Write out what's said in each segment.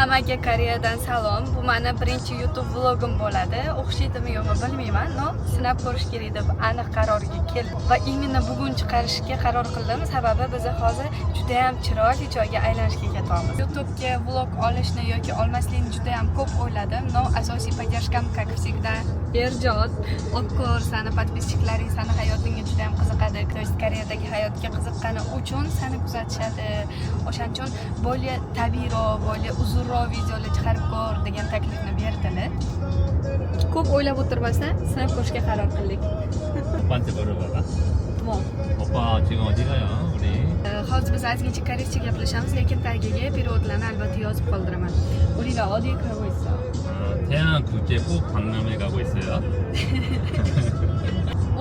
Hammaga Koreyadan salom. Bu meni birinchi YouTube vlogim bo'ladi. O'xshaydimi yo'qmi bilmayman, no sinab ko'rish kerak deb aniq qarorga keldim va imенно bugun chiqarishga qaror qildim. Sababi biz hozir juda ham chiroyli joyga aylanishga ketyapmiz. YouTube'ga vlog olishni yoki olmaslikni juda ham ko'p o'yladim. No asosiy поддержкам, как всегда, Erjot. Obkor sani подписчиklaring sani hayotingga juda ham qiziqadi. То есть Koreyadagi hayotga qiziqqani uchun seni kuzatishadi. O'shaning uchun более tabiiyroq, более uzunroq videolar chiqarib ko'r degan taklifni berdilar. Ko'p o'ylab o'tirmasdan sinab ko'rishga qaror qildik. 오빠한테 물어봐봐. Tamam. 오빠 지금 어디 가요? 우리? Hozir biz ozgincha koreyscha gaplashamiz, lekin tagiga переводlarni albatta yozib qoldiraman. 우리가 어디에 가고 있어? 태안 국제국 박람회 가고 있어요.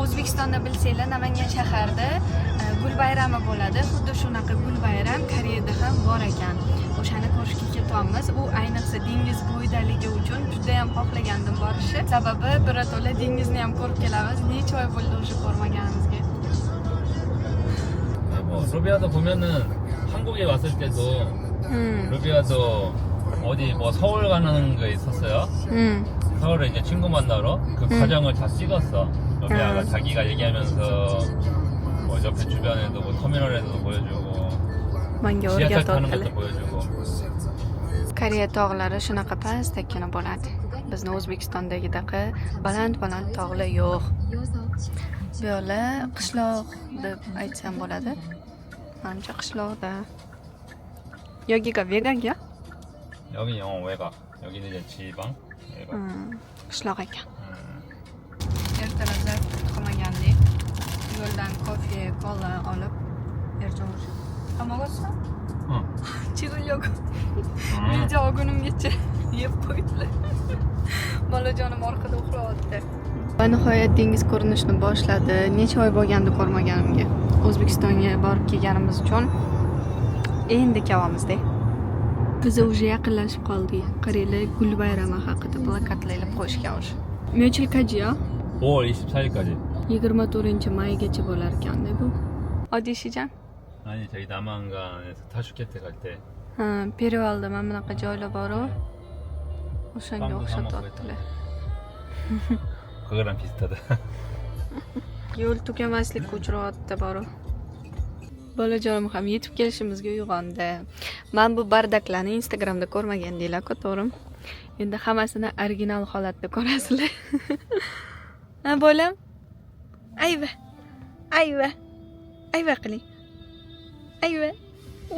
O'zbekistonda bilsanglar, Namangan shahrida gul bayrami bo'ladi. Xuddi shunaqa gul bayram Koreyada ham bor ekan. O'shani ko'rishga ketyapmiz. U ayniqsa dengiz bo'yidaligi uchun juda ham xohlagandim borishni. Sababi birato'la dengizni ham ko'rib kelamiz. Necha oy bo'ldi o'sha ko'rmaganimizga. 뭐 루비아도 보면은 한국에 왔을 때도 루비아도 어디 뭐 서울 가는 거 있었어요. 서울에 이제 친구 만나러 그 과정을 다 찍었어. 루비아가 자기가 얘기하면서 뭐 옆에 주변에도 뭐 터미널에도 보여주고 Menga 지하철 타는 o'rgatib 것도 보여주고. Koreya tog'lari shunaqa pastakina bo'ladi. Bizni O'zbekistondagidaqa baland-baland tog'lar yo'q. Bu yo'la qishloq deb aytsam bo'ladi. Ancha qishloqda. 여기가 외곽이야? 여기 외곽. 여기는 이제 지방. 외곽. Qishloq ekan. Ertalabda qilmagandik. Yo'ldan kofe, kola olib Erjot. Hamag'osa? Chig'ilyoq. Video ogunimgacha yeb qo'ydilar. Bolajonim orqada uxlayapti. Va nihoyat dengiz ko'rinishni boshladi. Necha oy bo'lgandi ko'rmaganimga. O'zbekistonga borib kelganimiz uchun endi kelyapmiz-da. Biz уже yaqinlashib qoldik. Qaranglar, gul bayrami haqida plakatlar ilib qo'yishgan уже. 며칠 qajiya? 5월 24일까지. 24-maygacha bo'lar ekan-da bu. Odishijan? 아니 저기 남한강에서 타슈케트 갈 때. Ha, Perivalda mana bunaqa joylar bor-ku. O'shanga Bambu o'xshatyaptilar. 그거랑 비슷하다. Yo'l tugamaslikka uchrayapti bor-ku. Bolajonim ham yetib kelishimizga uyg'ondi. Men bu bardaklarni Instagramda ko'rmagandinglar-ku, to'g'rimi? Endi hammasini original holatda ko'rasizlar. Ha, bolam. Ayva. Ayva. Ayva qiling. Ayva.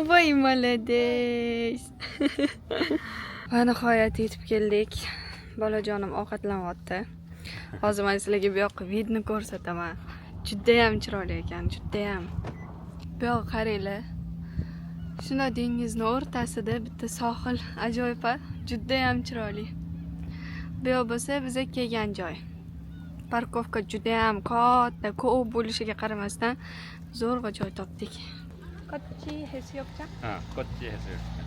Voy, молодец. Va nihoyat yetib keldik. Bolajonim ovqatlanyapti. Hozir men sizlarga bu yoqqa vidni ko'rsataman. Juda ham chiroyli ekan, juda ham. Bu yoqqa qaranglar. Shuna dengizni o'rtasida bitta sohil, ajoyib-a, juda ham chiroyli. Bu yoq bo'lsa biz kelgan joy. Parkovka juda ham katta, ko'p bo'lishiga qaramasdan zo'rg'a joy topdik. Qotchi Hesyokcha? Ha, Qotchi Hesyokcha.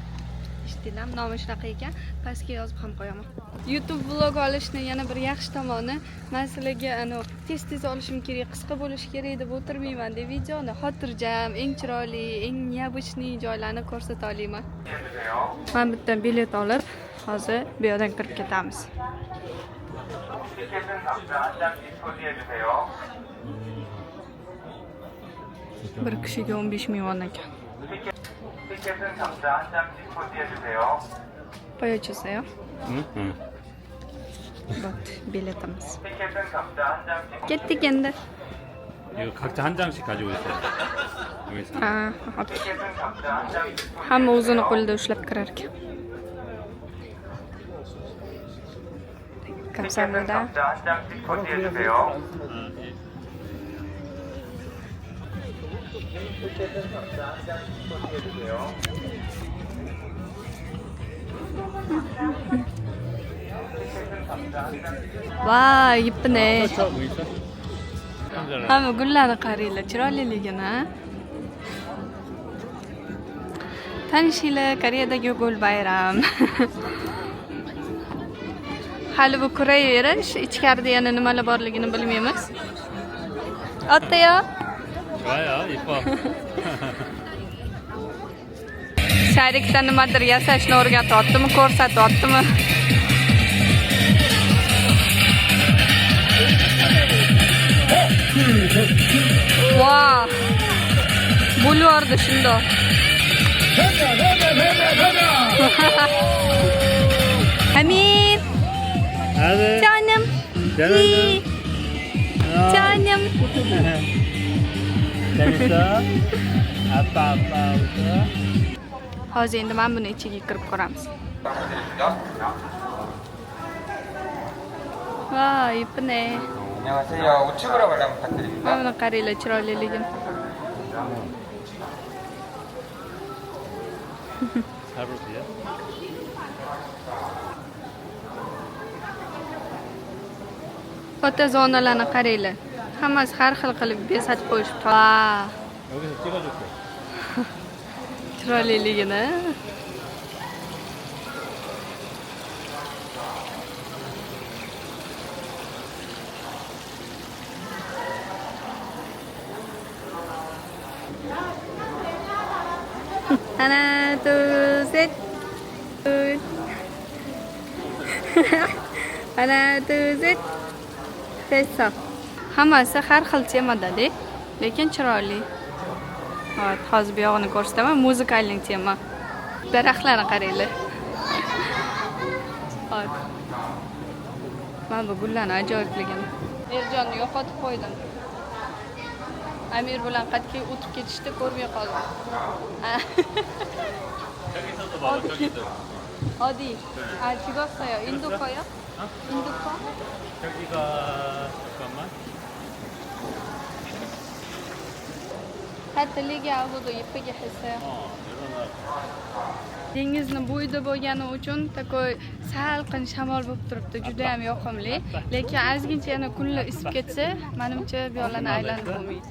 Ishtilam nomi shunaqa ekan, pastga yozib ham qo'yaman. YouTube vlog olishni yana bir yaxshi tomoni, men sizlarga tez-tez olishim kerak, qisqa bo'lishi kerak deb o'tirmayman deb videoni xotirjam, eng chiroyli, eng neobычный joylarni ko'rsata olaman. Men bitta bilet olib, hozir bu yerdan kirib ketamiz. Bir kishiga 15 ming won ekan. Поючу세요? 응. Вот, билетimiz. Ketdik endi. 이거 각자 한 장씩 가지고 있어요. 여기서. Ha, okey. Hamma o'zini qo'lida ushlab kirar ekan. 감사합니다. 한 장씩 코디해 주세요. 와, 이쁘네. 뭐 있어? Hamma gullarni qaranglar, chiroyliligini. Tanishinglar, Koreyadagi gul bayram. Hali bu ko'raverish, ichkarida yana nimalar borligini bilmaymiz. Otda-yu. 좋아요, 이뻐. Sharikdan nimadir yasashni o'rgatyaptimi, ko'rsatyaptimi? Wow! Bulvarda shundoq. Hamid! Hadi. Canım. Canım. Canım. Janisa. Apa. Hozir endi men buni ichiga kirib ko'ramiz. Voy, ipne. 안녕하세요. 우측으로 관람 부탁드립니다. Mana qaranglar chiroyliligini. 잘 보세요. Fotozonalarni qaranglar. Hammasi har xil qilib besatib qo'yishibdi. Voy, 여기서 찍어줄게. chiroyliligini. 하나, 둘, 셋. 둘. 하나, 둘, 셋. 됐어. Hammasi har xil temada-da, lekin chiroyli. Hop, hozir bu yog'ini ko'rsataman. Muzikalik tema. Daraxtlarni qaranglar. Hop. Mana bu gullarni ajoyibligini. Erjonni yo'qotib qo'ydim. Amir bilan qat'iy o'tib ketishdi, ko'rmay qoldim. 저기서도 봐봐, 저기도. 어디? 아, 죽었어요. 인도커요? 인도커? 저기가 잠깐만. Tatiligi avvalda ipiga hissa. 일어나. Dengizni bo'yida bo'lgani uchun takoy salqin shamol bo'lib turibdi, juda ham yoqimli. Lekin ozgincha yana kunlar isib ketsa, menimcha bu yo'llarni aylanib bo'lmaydi.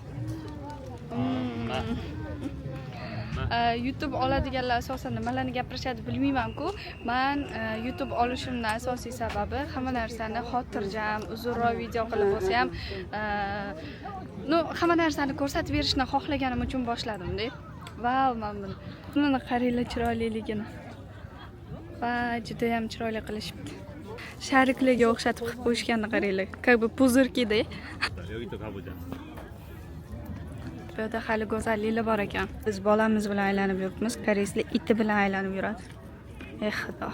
YouTube oladiganlar asosan nimalarni gapirishadi bilmayman-ku. Men YouTube olishimning asosiy sababi hamma narsani xotirjam, uzunroq video qilib bo'lsa ham, hamma narsani ko'rsatib berishni xohlaganim uchun boshladim-da. Vau, men buni qaranglar chiroyliligini. Va juda ham chiroyli qilishibdi. Shariklarga o'xshatib qilib qo'yishganini qaranglar. Как бы puzurkida. 여기 또 가보자. Bu yerda hali go'zalliklar bor ekan. Biz bolamiz bilan aylanib yuribmiz. Koreyslar iti bilan aylanib yuradi. Xudo.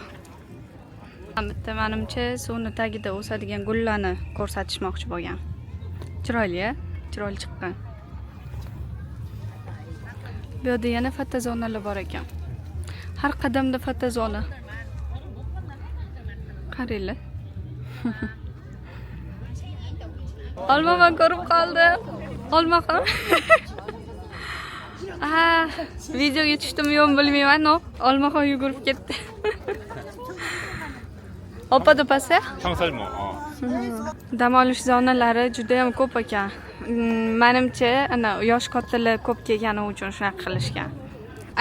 Bitta menimcha suvni tagida o'sadigan gullarni ko'rsatishmoqchi bo'lgan. Chiroyli-a? Chiroyli chiqqan. Bu yerda yana fotozonalar bor ekan. Har qadamda fotozona. Qaranglar. Olmaman ko'rib qoldim. Olmaqam. Aha, videoga tushdimmi yo'qmi bilmayman, no. Olmaqam yugurib ketdi. Opa pasa? 청설모. Dam olish zonalari juda ham ko'p ekan. Menimcha, ana yosh kattalar ko'p kelgani uchun shunaqa qilishgan.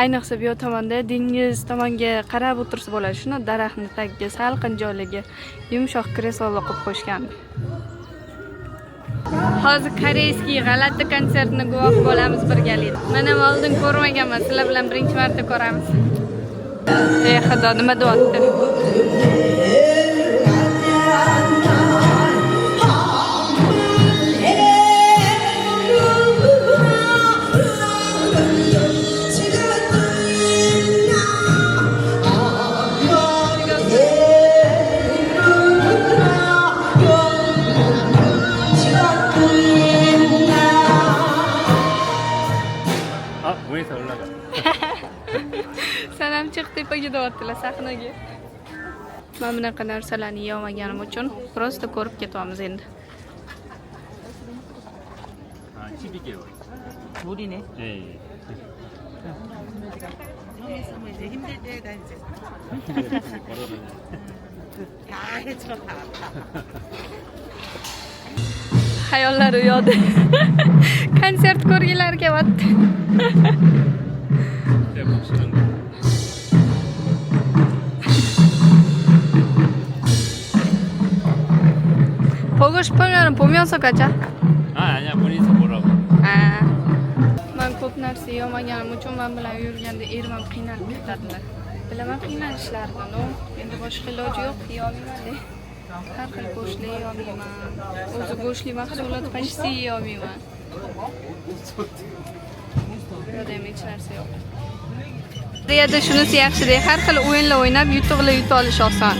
Ayniqsa bu tomonda dengiz tomonga qarab o'tirsa bo'ladi. Shuni daraxtning tagiga, salqin joylarga yumshoq kreslolar qilib qo'yishgan. Hozir koreyskiy g'alati konsertni guvoh bo'lamiz birgalikda. Men ham oldin ko'rmaganman, sizlar bilan birinchi marta ko'ramiz. Xudo, nima deyapti? 아, 위에서 올라가. Sanam chiq tepaga deyaptilar sahnaga. Men bunaqa narsalarni yeyolmaganim uchun prosta ko'rib ketyapmiz endi. 아, 12개월. 물이네. 예. 있으면 이제 힘들 때다 이제 걸어다녀. 다 해쳐 다. Hayollar uyoqda. Konsert ko'rgilar kelyapti. 내 목숨은 보고 싶으면 보면서 가자. 아, 아니야. 본인서 보라고. Men ko'p narsa Yomaganim uchun men bilan yurganda erim ham qiynalib ketadilar. Bilaman qiynalishlarini, endi boshqa iloji yo'q, yeyolmayman. Har xil go'shtli yeyolmayman. O'zi go'shtli mahsulot почти yeyolmayman. Yo'da ham hech narsa yo'q. Riyada shunisi yaxshi-da, har xil o'yinlar o'ynab, yutuqlar yuta olish oson.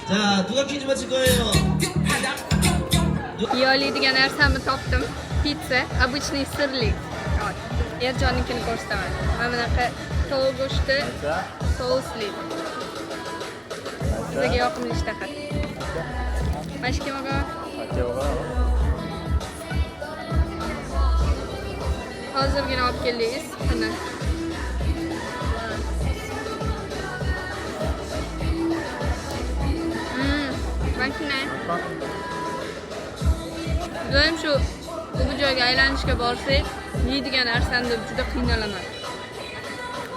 자, 누가 퀴즈 맞힐 거예요? Yeyoladigan narsamni topdim. Pizza, обычный sirlik. Erjonnikini ko'rsataman. Mana bunaqa tovuq go'shti, sousli. Sizga yoqimli ishtaha. Mashka moga. Hozirgina olib keldingiz. Mana. Makina. Doim shu bu joyga aylanishga borsak, yeydigan narsani deb juda qiynalaman.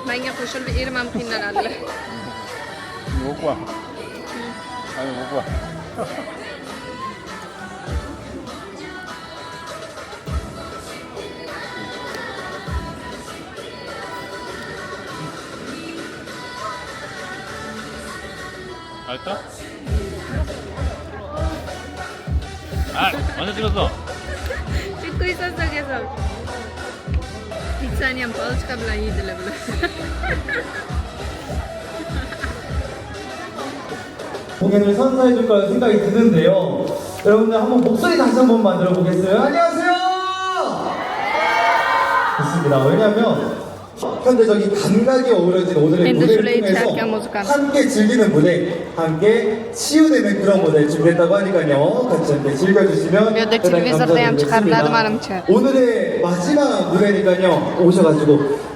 Menga qo'shilib erim ham qiynaladilar. Yo'q va. Hali yo'q va. 알았어? 아, 완전 찍었어. 찍고 있었어 계속. 피자니 ham palchka bilan yeydilar bular. 공연을 선사해 줄 거라는 생각이 드는데요. 여러분들 한번 목소리 다시 한번 만들어 보겠어요. 안녕하세요! 좋습니다. 왜냐하면 현대적인 감각이 어우러진 오늘의 무대를 통해서 함께 즐기는 무대, 함께 치유되는 그런 무대 준비했다고 하니까요. 같이 함께 즐겨주시면 대단히 감사드리겠습니다. 오늘의 마지막 무대니까요. 오셔가지고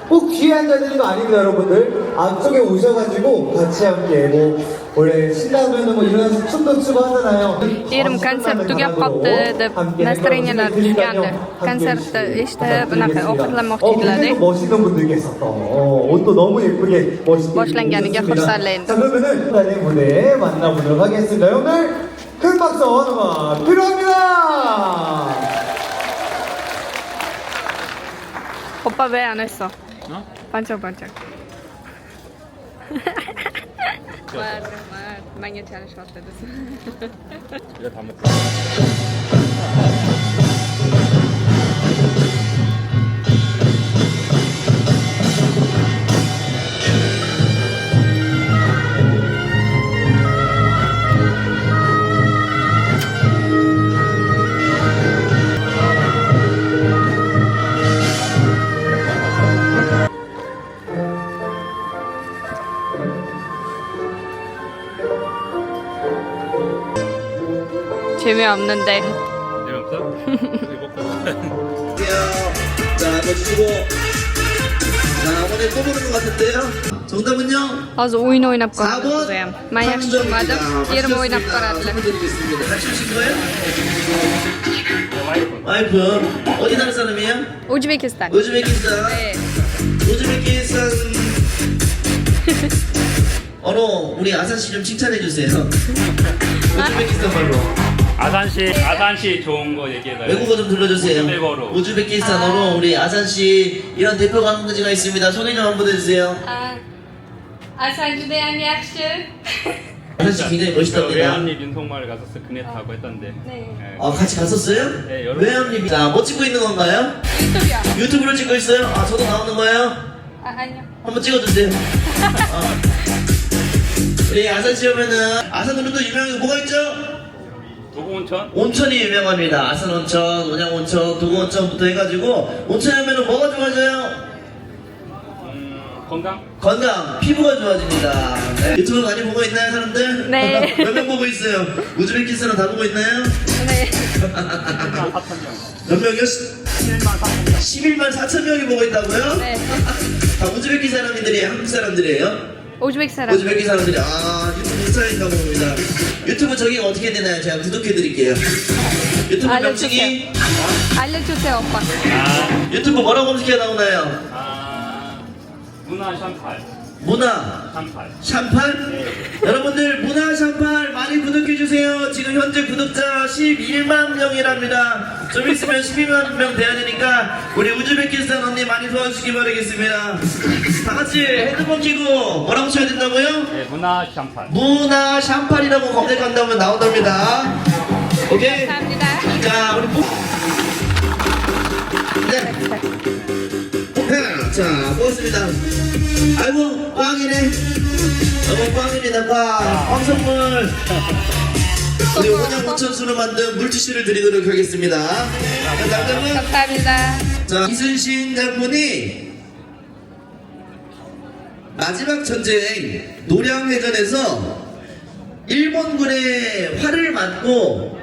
꼭 뒤에 앉아있는 거 아닙니다, 여러분들. 앞쪽에 오셔가지고 같이 함께 원래 신나면 일어나서 춤도 추고 하잖아요. Erim konsert tugab qopti deb настроениyalar tushgandi. Konsertda eshitib bunaqa ovqatlanmoqchi edilar. 멋있는 분들께서 옷도 너무 예쁘게 멋있게 boshlanganiga xursandlaydi. 자, 그러면은 오늘의 무대 만나보도록 하겠습니다. 오늘 큰 박수 한번 필요합니다. 오빠 왜 안 했어? 반짝반짝. 말 많이 잘하셨다. 이제 다 먹자. 재미없는데. 재미없어? 자, 멋지시고. 자, 오늘 또 보는 것 같은데요? 정답은요? Hozir o'yin o'ynab 4번. ko'ramiz ham. Men yaxshi tushunmadim. Erim o'ynab ko'radilar. 드리겠습니다. 같이 오신 거예요? 와이프. 어디 나라 사람이에요? O'zbekiston. 우즈베키스탄. 네. 우즈베키스탄. 언어 우리 아산 씨 좀 칭찬해 주세요. 우즈베키스탄 말로. 아산시 좋은 거 얘기해봐요. 외국어 좀 들려주세요. 우즈베거로. 우즈베키스탄어로 우리 아산 씨 이런 대표 관광지가 있습니다. 소개 좀 한번 해주세요. Asan judayam yaxshi. 아산 씨 굉장히 멋있답니다. 외환리 윤석마을 갔었어. 그네 타고 했던데. 네. 같이 갔었어요? 네, 여러 외암님. 자, 뭐 찍고 있는 건가요? 유튜브야. 유튜브로 찍고 있어요? 저도 나오는 거예요? 아니요. 한번 찍어주세요. 우리 아산 씨 오면은 아산으로 또 유명한 게 뭐가 있죠? 도구온천? 온천이 유명합니다. 아산 온천, 온양 온천, 도구 온천부터 해가지고 온천 하면은 뭐가 좋아져요? 건강? 건강, 피부가 좋아집니다. 네. 유튜브 많이 보고 있나요, 사람들? 네. 몇 명 보고 있어요? 우즈베키스탄은 다 보고 있나요? 네. 몇 명이요? 11만 4천 명이 보고 있다고요? 네. 다 우즈베키 사람들이에요? 한국 사람들이에요? O'zbek 사람. 우즈베키 사람들이 유튜브 스타일인가 봅니다. 유튜브 저기가 어떻게 되나요? 제가 구독해드릴게요. 유튜브 알려주세요. 명칭이 알려주세요, 오빠. 유튜브 뭐라고 검색해 나오나요? 문화 샴팔. 문화 샴팔. 샴팔? 여러분들 문화 샴팔 많이 구독해주세요. 지금 현재 구독자 11만 명이랍니다. 좀 있으면 12만 명 돼야 되니까 우리 우즈베키스탄 언니 많이 도와주시기 바라겠습니다. 다 같이 헤드폰 끼고 뭐라고 쳐야 된다고요? 네, 문화 샴팔. 문화 샴팔이라고 검색한다면 나온답니다. 오케이? 감사합니다. 자, 우리 자, 뽑았습니다. 아이고, 꽝이네. 꽝입니다, 꽝 선물. 우리 온양 온천수로 만든 물티슈를 드리도록 하겠습니다. 다음은 감사합니다. 자, 이순신 장군이 마지막 전쟁 노량해전에서 일본군의 활을 맞고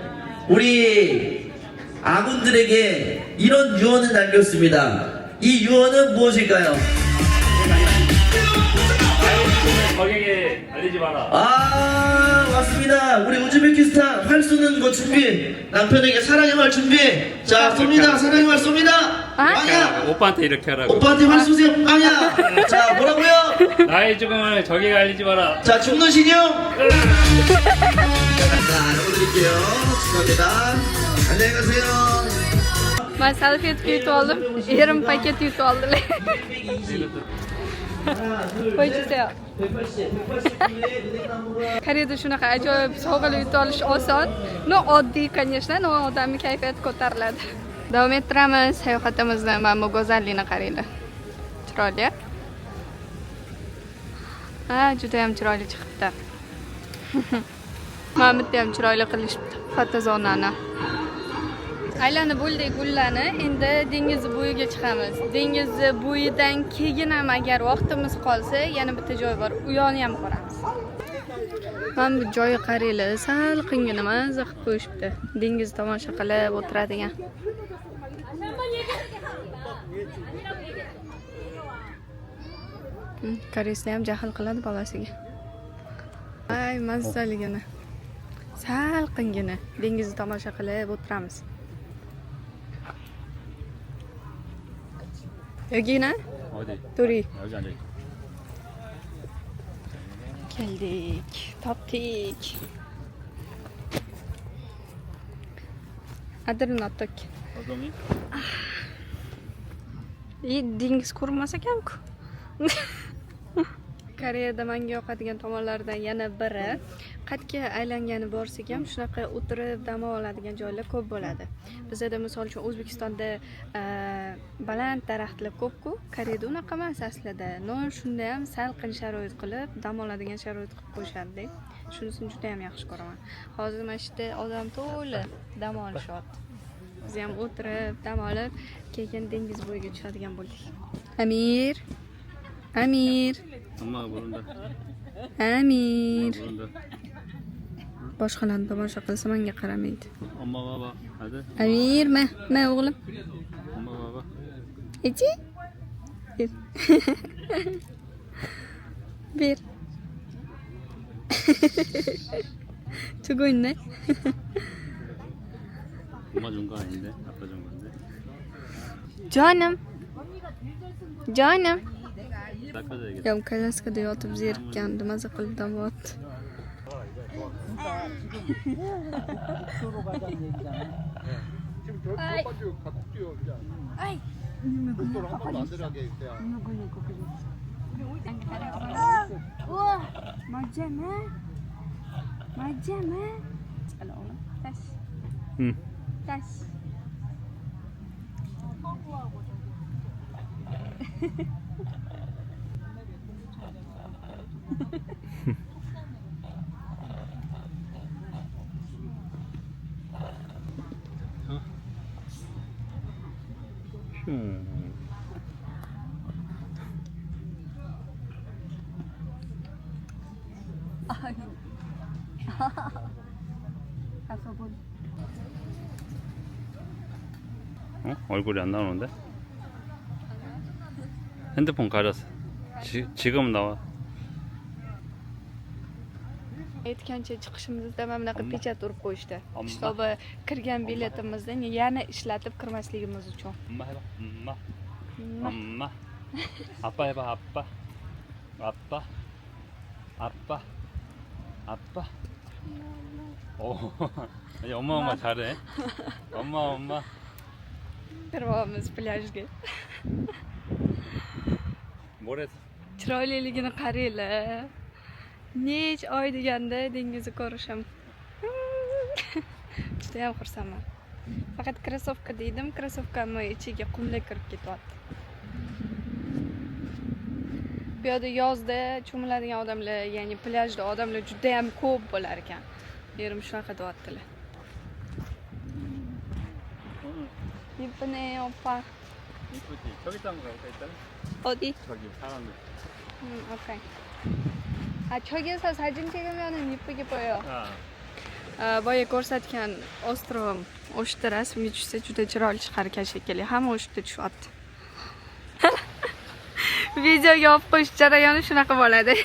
우리 아군들에게 이런 유언을 남겼습니다. 이 유언은 무엇일까요? 거기에 알리지 마라. 아, 맞습니다. 우리 우즈베키스탄 활 쏘는 거 준비. 남편에게 사랑의 말 준비. 자, 쏩니다. 사랑의 말 쏩니다. 빵이야. 오빠한테 이렇게 하라고. 오빠한테 활 쏘세요. 빵이야. 자, 뭐라고요? 나의 죽음을 저기에 알리지 마라. 자, 죽는 신용. 자, 열어드릴게요. 축하합니다. 안녕히 가세요. Ben salfet yutib oldim. Erim paket yutib oldilar. Qo'ychisiyo. Koreyada shunaqa ajoyib sovg'alar yutib olish oson. No oddiy, конечно, no odamni kayfiyati ko'tariladi. Davom ettiramiz sayohatimizni. Mana bu go'zallikni qaranglar. Chiroyli. Ha, juda ham chiroyli chiqibdi. Mana bu yerda ham chiroyli qilishibdi fotozonani. Aylanib bo'ldik gullarni, endi dengiz bo'yiga chiqamiz. Dengiz bo'yidan keyin ham agar vaqtimiz qolsa, yana bitta joy bor. U yoqni ham ko'ramiz. Mana bu joyi qaranglar, salqingina mazza qilib qo'yishibdi. Dengiz tomosha qilib o'tiradigan. Koreysda ham jahl qiladi bolasiga. Ay, mazzaligina. Salqingina dengizni tomosha qilib o'tiramiz. 여기나? 어디? 둘이 여기 앉아. geldik, topdik. Adirni otdik. 어동이? Dengiz ko'rinmas ekan-ku. Koreyada menga yoqadigan tomonlardan yana biri qatga aylangani borsak ham shunaqa o'tirib dam oladigan joylar ko'p bo'ladi. Bizda misol uchun O'zbekistonda baland daraxtlar ko'p-ku, Koreyada unaqa emas aslida. Non shunda ham salqin sharoit qilib, dam oladigan sharoit qilib qo'yishadi. Shunisini juda ham yaxshi ko'raman. Hozir mana shu odam to'la dam olishyapti. Biz ham o'tirib, dam olib, keyin dengiz bo'yiga tushadigan bo'ldik. Amir. Amir. 엄마가 모른다. Amir. 모른다. Boshqalarni tomosha qilsa menga qaramaydi. 엄마가 봐. 아들. Amir, ma o'g'lim. 엄마가 봐. Ichi? Ber. Ber. Tugunne. 엄마 준 거 아닌데? 아빠 준 건데. Jonim. Jonim. 닦아줘야겠다. Yom kalaskada yotib zerikkan, maza qilib dam oldi. 응. 어? 얼굴이 안 나오는데? 핸드폰 가렸어. 지금 나와. aytgancha chiqishimizda mana bunaqa Omma. pechat urib qo'yishdi. Omma. Shtobi kirgan biletimizni yana ishlatib kirmasligimiz uchun. 엄마 해봐. 엄마. 엄마. 아빠 해봐. 아빠. 아빠. 아빠. 아빠. 오. 이제 엄마 잘해. 엄마. Kiryapmiz plyajga. 뭐래서? Chiroyliligini qaranglar. Nech oy deganda dengizni ko'rishim. Juda ham xursandman. Faqat krossovka dedim, krossovkamni ichiga qumlar kirib ketyapti. Bu yerda yozda cho'miladigan odamlar, ya'ni plyajda odamlar juda ham ko'p bo'lar ekan. Yerim shunaqa deyaptilar. 이쁘네요, 오빠. 이쁘지? 저기 있다는 거 있잖아. 어디? 저기 사람들. 오케이. 아, 저기서 사진 찍으면은 이쁘게 보여요. 아. boya ko'rsatgan ostrovim o'shda rasmga tushsa juda chiroyli chiqar ekan shekilli. Hamma o'shda tushyapti. Videoga olib qo'yish jarayoni shunaqa bo'ladi.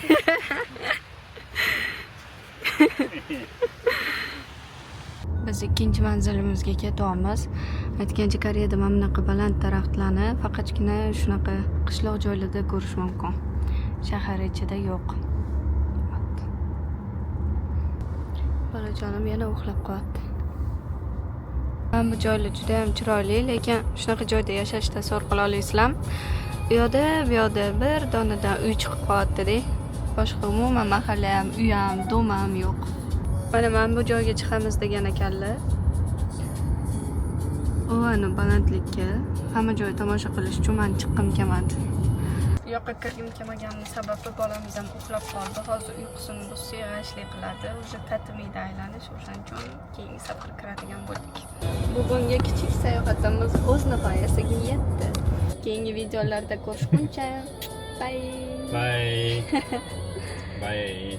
Biz ikkinchi manzilimizga ketyapmiz. Aytgancha Koreyada mana bunaqa baland daraxtlarni faqatgina shunaqa qishloq joylarda ko'rish mumkin. Shahar ichida yo'q. Bolajonim yana uxlab qoldi. Mana bu joylar juda ham chiroyli, lekin shunaqa joyda yashashni tasavvur qila olasizlarmi? Bu yoqda bir donadan uy chiqib qolyapti-da. Boshqa umuman mahalla ham, uy ham, dom ham yo'q. Mana bu joyga chiqamiz degan ekanlar. O, ana balandlikka hamma joy tomosha qilish uchun men chiqqim kelmadi. Bu yoqqa kirgim kelmaganining sababi bolamiz ham uxlab qoldi. Hozir uyqusini buzsa g'ashlik qiladi. O'sha tatimida aylanish, o'shaning uchun keyingi safar kiradigan bo'ldik. Bugungi kichik sayohatimiz o'z nihoyasiga yetdi. Keyingi videolarda ko'rishguncha bye. 바이. 바이.